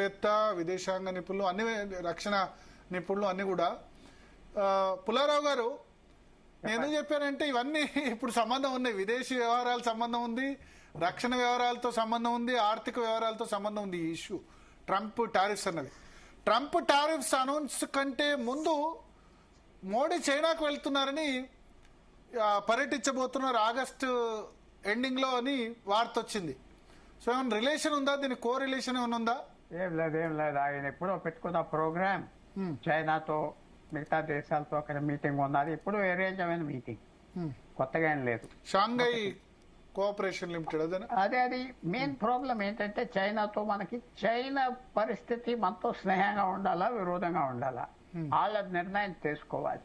శాస్త్రవేత్త, విదేశాంగ నిపుణులు, అన్ని రక్షణ నిపుణులు అన్ని కూడా. పుల్లారావు గారు, నేను చెప్పానంటే ఇవన్నీ ఇప్పుడు సంబంధం ఉన్నాయి. విదేశీ వ్యవహారాల సంబంధం ఉంది, రక్షణ వ్యవహారాలతో సంబంధం ఉంది, ఆర్థిక వ్యవహారాలతో సంబంధం ఉంది. ఈ ఇష్యూ ట్రంప్ టారిఫ్స్ అన్నది. ట్రంప్ టారిఫ్స్ అనౌన్స్ కంటే ముందు మోడీ చైనాకు వెళ్తున్నారని, పర్యటించబోతున్నారు ఆగస్టు ఎండింగ్ లో అని వార్త వచ్చింది. సో ఏమైనా రిలేషన్ ఉందా? దీనికి కో రిలేషన్ ఏమైనా ఉందా? ఏం లేదు. ఆయన ఎప్పుడో పెట్టుకున్న ప్రోగ్రామ్ చైనాతో మిగతా దేశాలతో అక్కడ మీటింగ్ ఉన్నది. ఇప్పుడు అరేంజ్ అయిన మీటింగ్, కొత్తగా ఏం లేదు. షాంఘై కోఆపరేషన్ లిమిటెడ్ అది మెయిన్ ప్రాబ్లం ఏంటంటే చైనాతో మనకి చైనా పరిస్థితి మనతో స్నేహంగా ఉండాలా, విరోధంగా ఉండాలా, వాళ్ళ నిర్ణయం తీసుకోవాలి.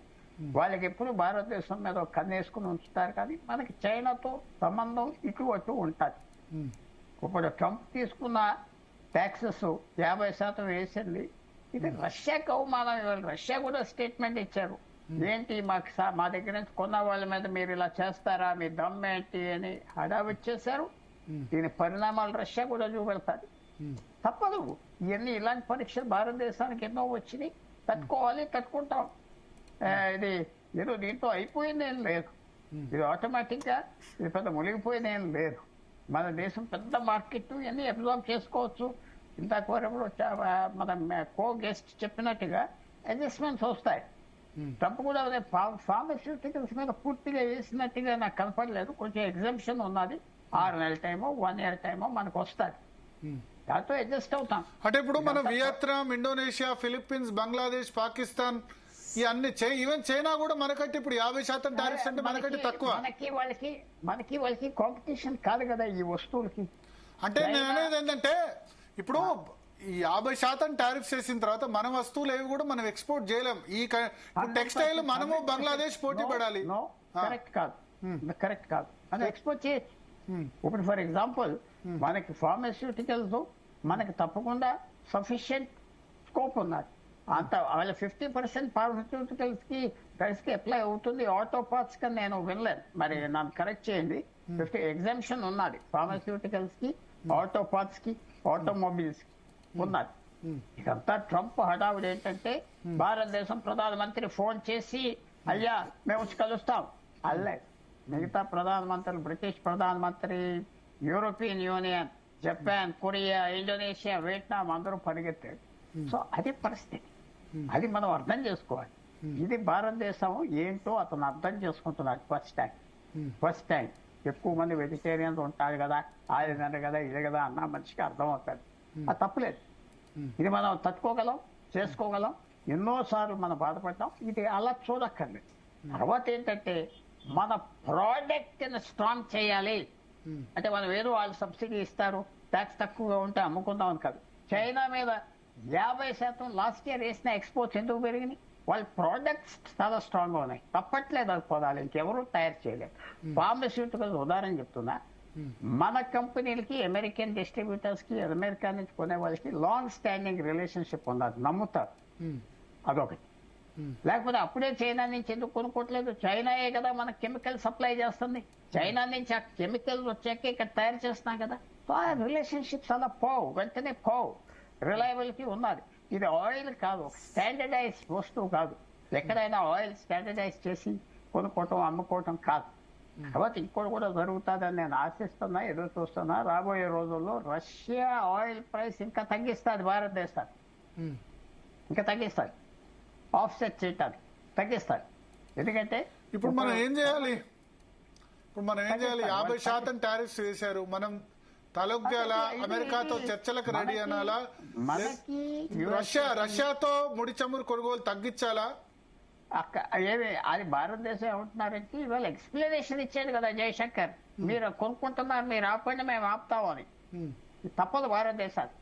వాళ్ళకి ఎప్పుడు భారతదేశం మీద కన్నేసుకుని ఉంచుతారు, కానీ మనకి చైనాతో సంబంధం ఇటు అటు ఉంటుంది. ఇప్పుడు ట్రంప్ తీసుకున్న ట్యాక్సెస్ 50% వేసింది. ఇది రష్యాకి అవమానం. ఇవ్వాలి. రష్యా కూడా స్టేట్మెంట్ ఇచ్చారు, ఏంటి మా దగ్గర నుంచి కొన్న వాళ్ళ మీద మీరు ఇలా చేస్తారా, మీ దమ్ ఏంటి అని హడావిచ్చేశారు. దీని పరిణామాలు రష్యా కూడా చూపెడతారు. తప్పదు. ఇవన్నీ ఇలాంటి పరీక్షలు భారతదేశానికి ఎన్నో వచ్చినాయి. తట్టుకుంటాం. ఇది ఏదో దీంతో అయిపోయింది ఏం లేదు. ఇది ఆటోమేటిక్ గా ఇది పెద్ద మునిగిపోయింది ఏం లేదు. మన దేశం పెద్ద మార్కెట్, ఇవన్నీ అబ్జర్వ్ చేసుకోవచ్చు. ఇంతకు మన కో గెస్ట్ చెప్పినట్టుగా అడ్జస్ట్మెంట్స్ వస్తాయి. ట్రంప్ కూడా ఫార్మస్యూటికల్స్ మీద పూర్తిగా వేసినట్టుగా నాకు కనపడలేదు. కొంచెం ఎగ్జామ్షన్ ఉన్నది. 6 నెలల టైమో 1 ఇయర్ టైమో మనకు వస్తుంది. దాంతో అడ్జస్ట్ అవుతాం. అంటే ఇప్పుడు మనం Vietnam, Indonesia, Philippines, Bangladesh, Pakistan ఇవన్నీ, ఈవెన్ చైనా కూడా మనకంటే ఇప్పుడు 50% టారిఫ్స్ అంటే మనకంటే తక్కువ. మనకి వాళ్ళకి కాంపిటీషన్ కాదు కదా ఈ వస్తువులకి. అంటే నేను అనేది ఏంటంటే ఇప్పుడు ఈ 50% టారిఫ్స్ వేసిన తర్వాత మన వస్తువులు ఏవి కూడా మనం ఎక్స్పోర్ట్ చేయలేం. ఈ టెక్స్టైల్ మనము బంగ్లాదేశ్ పోటీ పడాలి. కరెక్ట్ కాదు అది ఎక్స్పోర్ట్ చేయొచ్చు. ఇప్పుడు ఫర్ ఎగ్జాంపుల్ మనకి ఫార్మాస్యూటికల్స్ మనకి తప్పకుండా సఫిషియంట్ స్కోప్ ఉన్నది. అంత వాళ్ళ 50% ఫార్మాస్యూటికల్స్ కి అప్లై అవుతుంది. ఆటో పార్ట్స్ కి నేను వినలేదు, మరి నన్ను కరెక్ట్ చేయండి. 50 ఎగ్జామ్షన్ ఉన్నది ఫార్మాస్యూటికల్స్ కి, ఆటో పార్ట్స్ కి, ఆటోమొబైల్స్ కి ఉన్నది. ఇదంతా ట్రంప్ హడావుడు ఏంటంటే భారతదేశం ప్రధానమంత్రి ఫోన్ చేసి అయ్యా మేము వచ్చి కలుస్తాం అల్లే. మిగతా ప్రధానమంత్రులు, బ్రిటిష్ ప్రధానమంత్రి, European union, Japan, Korea, Indonesia, Vietnam అందరూ పరిగెత్తారు. సో అది పరిస్థితి. అది మనం అర్థం చేసుకోవాలి. ఇది భారతదేశం ఏంటో అతను అర్థం చేసుకుంటున్నాడు. ఫస్ట్ టైం ఎక్కువ మంది వెజిటేరియన్స్ ఉంటారు కదా, అది కదా ఇది కదా అన్న మనిషికి అర్థం అవుతుంది. అది తప్పలేదు. ఇది మనం తట్టుకోగలం, చేసుకోగలం. ఎన్నోసార్లు మనం బాధపడ్డాం. ఇది అలా చూడక్కర్లేదు. తర్వాత ఏంటంటే మన ప్రోడక్ట్ ని స్ట్రాంగ్ చేయాలి. అంటే మనం ఏదో వాళ్ళు సబ్సిడీ ఇస్తారు, ట్యాక్స్ తక్కువగా ఉంటే అమ్ముకుందాం అని కాదు. చైనా మీద 50% లాస్ట్ ఇయర్ వేసిన ఎక్స్పోర్ట్స్ ఎందుకు పెరిగినాయి? వాళ్ళ ప్రోడక్ట్స్ చాలా స్ట్రాంగ్ గా ఉన్నాయి. తప్పట్లేదు అది పదాలు, ఇంకెవరూ తయారు చేయలేదు. ఫార్మస్యూటికల్స్ ఉదాహరణ చెప్తున్నా. మన కంపెనీలకి, అమెరికన్ డిస్ట్రిబ్యూటర్స్ కి, అమెరికా నుంచి కొనే వాళ్ళకి లాంగ్ స్టాండింగ్ రిలేషన్షిప్ ఉన్నది, నమ్ముతారు. అదొకటి. లేకపోతే అప్పుడే చైనా నుంచి ఎందుకు కొనుక్కోవట్లేదు? చైనాయే కదా మనకు కెమికల్ సప్లై చేస్తుంది. చైనా నుంచి ఆ కెమికల్ వచ్చాక ఇక్కడ తయారు చేస్తున్నాం కదా. సో ఆ రిలేషన్షిప్స్ అలా పోవు, వెంటనే పోవు. రిలయబిలిటీ ఉన్నది. ఇది ఆయిల్ కాదు, స్టాండర్డైజ్ వస్తువు కాదు. ఎక్కడైనా ఆయిల్ స్టాండర్డైజ్ చేసి కొనుక్కోవటం, అమ్ముకోవటం కాదు. కాబట్టి ఇంకోటి కూడా జరుగుతుందని నేను ఆశిస్తున్నా, ఎదురు చూస్తున్నా. రాబోయే రోజుల్లో రష్యా ఆయిల్ ప్రైస్ ఇంకా తగ్గిస్తుంది భారతదేశాన్ని, ఇంకా తగ్గిస్తుంది. ఆఫ్సెట్ చేయటానికి తగ్గిస్తుంది. ఎందుకంటే ఇప్పుడు మనం ఏం చేయాలి? 50% టారిఫ్స్ వేశారు, మనం తలొగ్గాలా? అమెరికాతో చర్చలకు రెడీ అనాలా? రష్యాతో ముడి చమురు కొనుగోలు తగ్గించాలా? అది భారతదేశం ఏమంటున్నారంటే ఇవాళ ఎక్స్ప్లెనేషన్ ఇచ్చాడు కదా జయశంకర్, మీరు కొనుక్కుంటున్నారు, మీరు ఆపండి, మేము ఆపుతామని. తప్పదు భారతదేశానికి.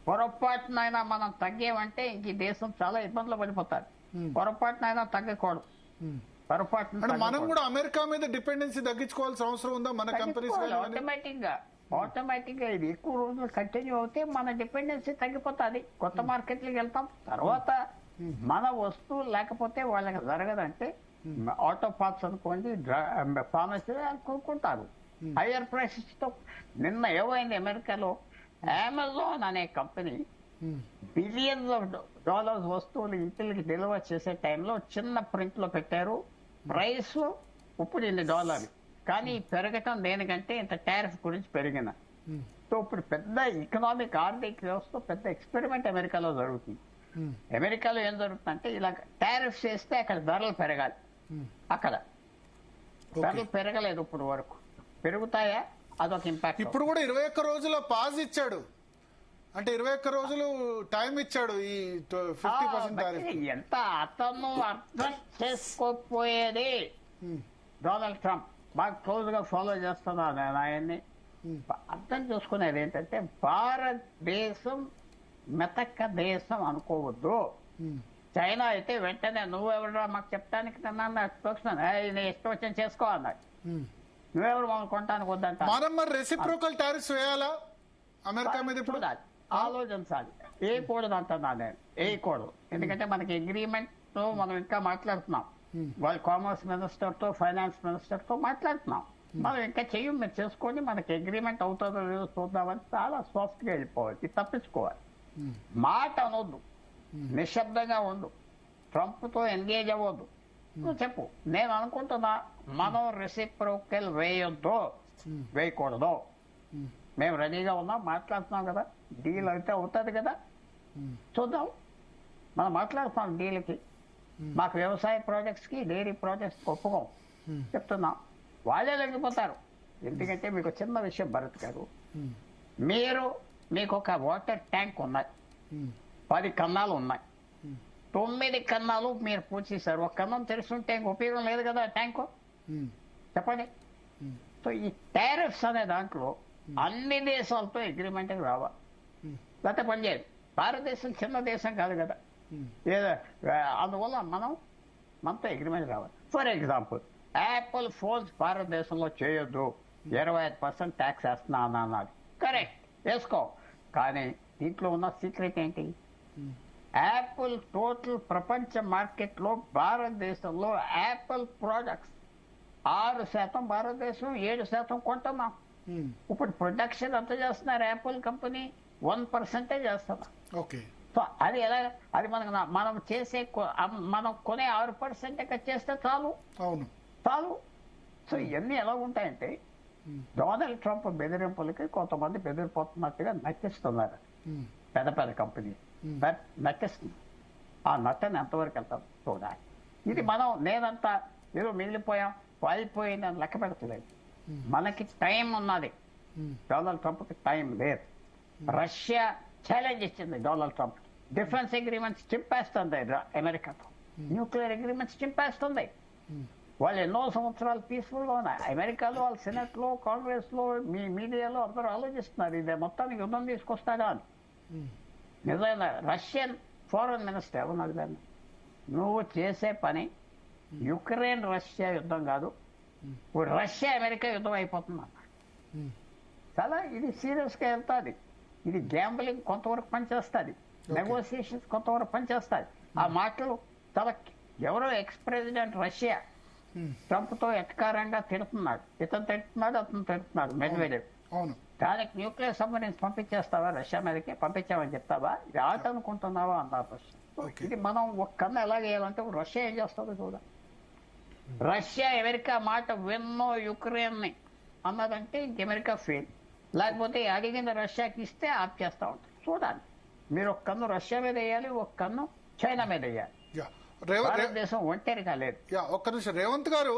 పొరపాటునైనా మనం తగ్గేమంటే ఇంక దేశం చాలా ఇబ్బందులు పడిపోతారు. పొరపాటునైనా తగ్గకూడదు. పొరపాటు మనం కూడా అమెరికా మీద డిపెండెన్సీ తగ్గించుకోవాల్సిన అవసరం ఉందా? మన కంపెనీస్ ఆటోమేటిక్ గా ఇది ఎక్కువ రోజులు కంటిన్యూ అవుతే మన డిపెండెన్సీ తగ్గిపోతుంది. కొత్త మార్కెట్లకు వెళ్తాం. తర్వాత మన వస్తువులు లేకపోతే వాళ్ళకి జరగదంటే ఆటో పార్ట్స్ అనుకోండి, ఫార్మసీ కొనుక్కుంటారు హయ్యర్ ప్రైసెస్ తో. నిన్న ఏమైంది అమెరికాలో, అమెజాన్ అనే కంపెనీ బిలియన్స్ ఆఫ్ డాలర్స్ వస్తువులు ఇంటికి డెలివర్ చేసే టైంలో చిన్న ప్రింట్ లో పెట్టారు ప్రైస్ ఇప్పుడు $1 కానీ పెరగటం దేనికంటే ఇంత టారిఫ్ గురించి పెరిగిన. సో ఇప్పుడు పెద్ద ఎకనామిక్ ఆర్థిక వ్యవస్థ పెద్ద ఎక్స్పెరిమెంట్ అమెరికాలో జరుగుతుంది. అమెరికాలో ఏం జరుగుతుందంటే ఇలా టారిఫ్ చేస్తే అక్కడ ధరలు పెరగాలి, అక్కడ ధరలు పెరగలేదు ఇప్పుడు వరకు. పెరుగుతాయా? అదొక ఇంపాక్ట్. ఇప్పుడు కూడా 21 రోజుల పాజ్ ఇచ్చాడు, అంటే 21 రోజులు టైం ఇచ్చాడు ఈ 50% టారిఫ్. ఎంత అతను అర్థం చేసుకోకపోయేది డొనాల్డ్ ట్రంప్ బాగా క్లోజ్ గా ఫాలో చేస్తున్నాను నేను ఆయన్ని. అర్థం చేసుకునేది ఏంటంటే భారతదేశం మెతక్క దేశం అనుకోవద్దు. చైనా అయితే వెంటనే నువ్వెవరు మాకు చెప్తానికి నేను ఇష్టం వచ్చిన చేసుకో అన్నాడు. నువ్వెవరు మనం కొనడానికి వద్దంట. మనం మరి రెసిప్రోకల్ టారిఫ్స్ వేయాలా అమెరికా మీద? ఇప్పుడు ఆలోచించాలి. వేయకూడదు అంటున్నా నేను, వేయకూడదు. ఎందుకంటే మనకి అగ్రిమెంట్ తో మనం ఇంకా మాట్లాడుతున్నాం. వాళ్ళు కామర్స్ మినిస్టర్ తో ఫైనాన్స్ మినిస్టర్ తో మాట్లాడుతున్నాం. మనం ఇంకా చెయ్యం, మీరు చేసుకోండి, మనకి అగ్రిమెంట్ అవుతుందో లేదో చూద్దామని చాలా సాఫ్ట్ గా వెళ్ళిపోవాలి, ఇది తప్పించుకోవాలి. మాట అనొద్దు, నిశ్శబ్దంగా ఉండు, ట్రంప్ తో ఎంగేజ్ అవ్వద్దు. నువ్వు చెప్పు, నేను అనుకుంటున్నా మనం రెసిప్రోకల్ వేయొద్దు, వేయకూడదు. మేము రెడీగా ఉన్నాం, మాట్లాడుతున్నాం కదా, డీల్ అయితే అవుతుంది కదా, చూద్దాం. మనం మాట్లాడుతున్నాం డీల్కి. మాకు వ్యవసాయ ప్రాజెక్ట్స్ కి డైరీ ప్రాజెక్ట్స్ ఒప్పుకోం చెప్తున్నాం. వాళ్ళే లెంగిపోతారు. ఎందుకంటే మీకు చిన్న విషయం భరత్ గారు, మీకు ఒక వాటర్ ట్యాంక్ ఉన్నాయి, 10 కన్నాలు ఉన్నాయి, 9 కన్నాలు మీరు పూర్చేశారు. ఒక కన్నం తెలుసుంటే ఇంక ఉపయోగం లేదు కదా ట్యాంకు, చెప్పండి. సో ఈ టారిఫ్స్ అనే దాంట్లో అన్ని దేశాలతో అగ్రిమెంట్ రావాలి, లేకపోతే పనిచేయదు. భారతదేశం చిన్న దేశం కాదు కదా, అందువల్ల మనతో అగ్రిమెంట్ రావాలి. ఫర్ ఎగ్జాంపుల్ యాపిల్ ఫోన్స్ భారతదేశంలో చేయొద్దు, 25% ట్యాక్స్ వేస్తున్నా అన్నాడు. కరెక్ట్, వేసుకో. కానీ దీంట్లో ఉన్న సీక్రెట్ ఏంటి? యాపిల్ టోటల్ ప్రపంచ మార్కెట్ లో భారతదేశంలో యాపిల్ ప్రోడక్ట్స్ 6% భారతదేశం, 7% కొంటున్నాం. ఇప్పుడు ప్రొడక్షన్ ఎంత చేస్తున్నారు యాపిల్ కంపెనీ? 1% చేస్తున్నారు. ఓకే. సో అది ఎలా? అది మనం చేసే మనం కొనే 6% చేస్తే చాలు. అవును, చాలు. సో ఇవన్నీ ఎలా ఉంటాయంటే డొనాల్డ్ ట్రంప్ బెదిరింపులకి కొంతమంది బెదిరిపోతున్నట్టుగా నటిస్తున్నారు పెద్ద పెద్ద కంపెనీ, నటిస్తుంది. ఆ నటన ఎంతవరకు వెళ్తాం చూడాలి. ఇది నేనంతా ఏదో మిగిలిపోయాం అయిపోయింది అని లెక్క పెడతలేదు. మనకి టైం ఉన్నది, డొనాల్డ్ ట్రంప్కి టైం లేదు. రష్యా ఛాలెంజ్ ఇచ్చింది డొనాల్డ్ ట్రంప్. డిఫెన్స్ అగ్రిమెంట్స్ చింపేస్తుంది అమెరికాతో, న్యూక్లియర్ అగ్రిమెంట్స్ చింపేస్తుంది. వాళ్ళు ఎన్నో సంవత్సరాలు పీస్ఫుల్ గా ఉన్నాయి. అమెరికాలో వాళ్ళ సెనెట్ లో, కాంగ్రెస్ లో, మీడియాలో అందరూ ఆలోచిస్తున్నారు ఇదే మొత్తానికి యుద్ధం తీసుకొస్తాడా అని. నిజంగా రష్యన్ ఫారెన్ మినిస్టర్ ఉన్నది దాన్ని, నువ్వు చేసే పని యుక్రెయిన్ రష్యా యుద్ధం కాదు, ఇప్పుడు రష్యా అమెరికా యుద్ధం అయిపోతుంది అన్నాడు. చాలా ఇది సీరియస్ గా వెళ్తాది. ఇది గ్యాంబ్లింగ్ కొంతవరకు పనిచేస్తుంది, నెగోసియేషన్స్ కొంతవరకు పనిచేస్తుంది. ఆ మాటలు చాలా ఎవరో ఎక్స్ ప్రెసిడెంట్ రష్యా ట్రంప్ తో ఎటకారంగా తిడుతున్నాడు, ఇతను తిడుతున్నాడు, అతను తిడుతున్నాడు, మెడ్వెడెవ్. అవును. దానికి న్యూక్లియర్ సబ్మరీన్స్ పంపించేస్తావా రష్యా మీదకి? పంపించామని చెప్తావా? ఇది ఆట అనుకుంటున్నావా అన్నారు రష్యా. ఇది మనం ఒక కన్ను ఎలా చేయాలంటే రష్యా ఏం చేస్తుందో చూడాలి. రష్యా అమెరికా మాట విన్నో యుక్రెయిన్ ని అన్నదంటే ఇంక అమెరికా ఫెయిల్, లేకపోతే అడిగింది రష్యాకి ఇస్తే ఆప్ చేస్తా ఉంటారు. చూడాలి. మీరు ఒక కన్ను రష్యా మీద వేయాలి, ఒక కన్ను చైనా మీద వేయాలి. భారతదేశం ఒంటరిగా లేదు. ఒక్క నిమిషం రేవంత్ గారు